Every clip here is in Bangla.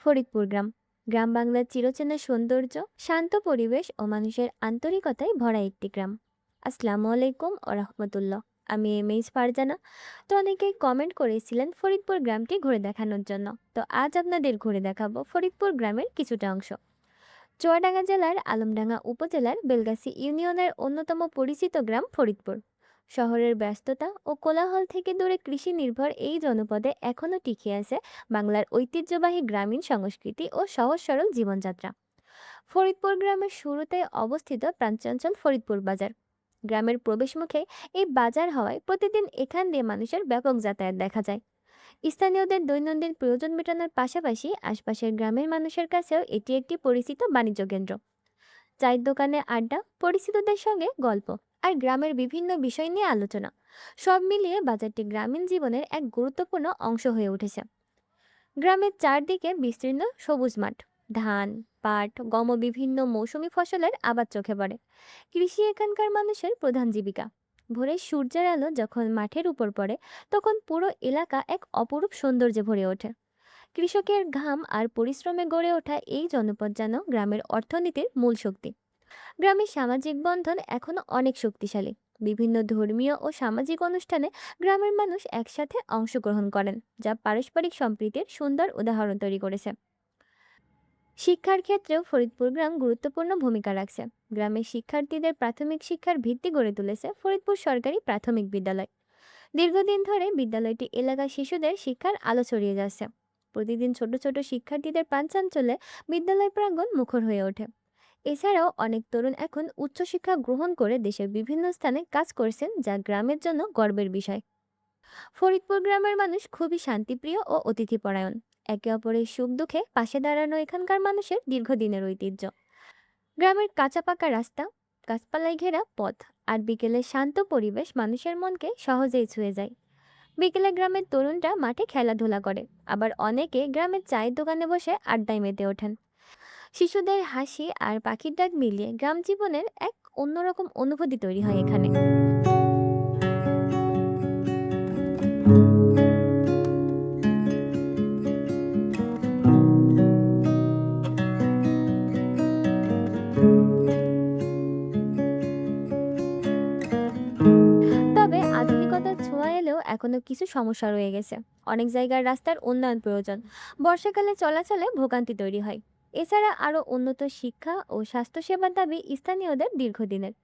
ফরিদপুর গ্রাম। গ্রাম বাংলার চিরচেনা সৌন্দর্য, শান্ত পরিবেশ ও মানুষের আন্তরিকতায় ভরা একটি গ্রাম। আসসালামু আলাইকুম ও রহমতুল্লাহ। আমি এমএইচ ফারজানা। তো অনেকেই কমেন্ট করেছিলেন ফরিদপুর গ্রামটি ঘুরে দেখানোর জন্য। তো আজ আপনাদের ঘুরে দেখাবো ফরিদপুর গ্রামের কিছুটা অংশ। চুয়াডাঙ্গা জেলার আলমডাঙ্গা উপজেলার বেলগাছি ইউনিয়নের অন্যতম পরিচিত গ্রাম ফরিদপুর। শহরের ব্যস্ততা ও কোলাহল থেকে দূরে কৃষি নির্ভর এই জনপদে এখনও টিকে আছে বাংলার ঐতিহ্যবাহী গ্রামীণ সংস্কৃতি ও সহজ সরল জীবনযাত্রা। ফরিদপুর গ্রামের শুরুতে অবস্থিত প্রাণচঞ্চল ফরিদপুর বাজার। গ্রামের প্রবেশমুখে এই বাজার হওয়ায় প্রতিদিন এখান দিয়ে মানুষের ব্যাপক যাতায়াত দেখা যায়। স্থানীয়দের দৈনন্দিন প্রয়োজন মেটানোর পাশাপাশি আশপাশের গ্রামের মানুষের কাছেও এটি একটি পরিচিত বাণিজ্য কেন্দ্র। চায়ের দোকানে আড্ডা, পরিচিতদের সঙ্গে গল্প আর গ্রামের বিভিন্ন বিষয় নিয়ে আলোচনা, সব মিলিয়ে বাজারটি গ্রামীণ জীবনের এক গুরুত্বপূর্ণ অংশ হয়ে উঠেছে। গ্রামের চারদিকে বিস্তীর্ণ সবুজ মাঠ, ধান, পাট, গম ও বিভিন্ন মৌসুমী ফসলের আবাদ চোখে পড়ে। কৃষি এখানকার মানুষের প্রধান জীবিকা। ভোরের সূর্যের আলো যখন মাঠের উপর পড়ে, তখন পুরো এলাকা এক অপরূপ সৌন্দর্যে ভরে ওঠে। কৃষকের ঘাম আর পরিশ্রমে গড়ে ওঠা এই জনপদ যেন গ্রামের অর্থনীতির মূল শক্তি। গ্রামের সামাজিক বন্ধন এখনো অনেক শক্তিশালী। বিভিন্ন ধর্মীয় ও সামাজিক অনুষ্ঠানে গ্রামের মানুষ একসাথে অংশগ্রহণ করেন, যা পারস্পরিক সম্প্রীতির সুন্দর উদাহরণ তৈরি করেছে। শিক্ষার ক্ষেত্রেও ফরিদপুর গ্রাম গুরুত্বপূর্ণ ভূমিকা রাখছে। গ্রামের শিক্ষার্থীদের প্রাথমিক শিক্ষার ভিত্তি গড়ে তুলেছে ফরিদপুর সরকারি প্রাথমিক বিদ্যালয়। দীর্ঘদিন ধরে বিদ্যালয়টি এলাকার শিশুদের শিক্ষার আলো ছড়িয়ে যাচ্ছে। প্রতিদিন ছোট ছোট শিক্ষার্থীদের প্রাণচাঞ্চল্যে বিদ্যালয় প্রাঙ্গণ মুখর হয়ে ওঠে। এছাড়াও অনেক তরুণ এখন উচ্চশিক্ষা গ্রহণ করে দেশের বিভিন্ন স্থানে কাজ করছেন, যা গ্রামের জন্য গর্বের বিষয়। ফরিদপুর গ্রামের মানুষ খুবই শান্তিপ্রিয় ও অতিথিপরায়ণ। একে অপরের সুখ দুঃখে পাশে দাঁড়ানো এখানকার মানুষের দীর্ঘদিনের ঐতিহ্য। গ্রামের কাঁচা পাকা রাস্তা, গাছপালায় ঘেরা পথ আর বিকেলের শান্ত পরিবেশ মানুষের মনকে সহজেই ছুঁয়ে যায়। বিকেলে গ্রামের তরুণরা মাঠে খেলাধুলা করে, আবার অনেকে গ্রামের চায়ের দোকানে বসে আড্ডায় মেতে ওঠেন। শিশুদের হাসি আর পাখির ডাক মিলিয়ে গ্রাম জীবনের এক অন্যরকম অনুভূতি তৈরি হয় এখানে। তবে আধুনিকতার ছোঁয়া এলেও এখনো কিছু সমস্যা রয়ে গেছে। অনেক জায়গার রাস্তার উন্নয়ন প্রয়োজন, বর্ষাকালে চলাচলে ভোগান্তি তৈরি হয়। এছাড়া আরও উন্নত শিক্ষা ও স্বাস্থ্যসেবার দাবি স্থানীয়দের দীর্ঘদিনের।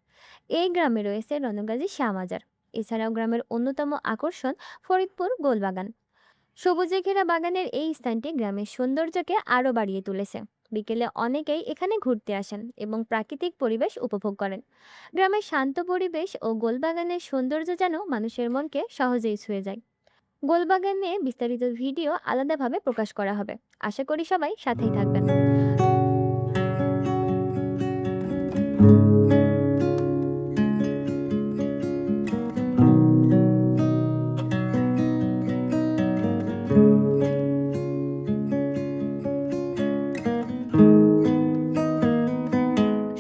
এই গ্রামে রয়েছে রণগাজী শ্যামাজার। এছাড়াও গ্রামের অন্যতম আকর্ষণ ফরিদপুর গোলবাগান। সবুজে ঘেরা বাগানের এই স্থানটি গ্রামের সৌন্দর্যকে আরও বাড়িয়ে তুলেছে। বিকেলে অনেকেই এখানে ঘুরতে আসেন এবং প্রাকৃতিক পরিবেশ উপভোগ করেন। গ্রামের শান্ত পরিবেশ ও গোলবাগানের সৌন্দর্য যেন মানুষের মনকে সহজেই ছুঁয়ে যায়। গোলবাগান নিয়ে বিস্তারিত ভিডিও আলাদাভাবে প্রকাশ করা হবে। আশা করি সবাই সাথেই থাকবেন।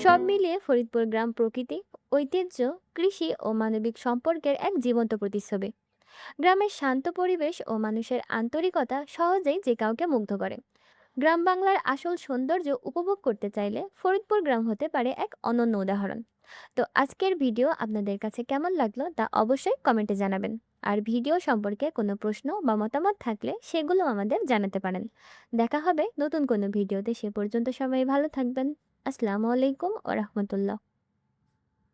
সব মিলিয়ে ফরিদপুর গ্রাম প্রকৃতি, ঐতিহ্য, কৃষি ও মানবিক সম্পর্কের এক জীবন্ত প্রতিচ্ছবি। গ্রামের শান্ত পরিবেশ ও মানুষের আন্তরিকতা সহজেই যে কাউকে মুগ্ধ করে। গ্রাম বাংলার আসল সৌন্দর্য উপভোগ করতে চাইলে ফরিদপুর গ্রাম হতে পারে এক অনন্য উদাহরণ। তো আজকের ভিডিও আপনাদের কাছে কেমন লাগলো তা অবশ্যই কমেন্টে জানাবেন। আর ভিডিও সম্পর্কে কোনো প্রশ্ন বা মতামত থাকলে সেগুলো আমাদের জানাতে পারেন। দেখা হবে নতুন কোনো ভিডিওতে। সে পর্যন্ত সবাই ভালো থাকবেন। আসসালামু আলাইকুম ও রহমতুল্লাহ।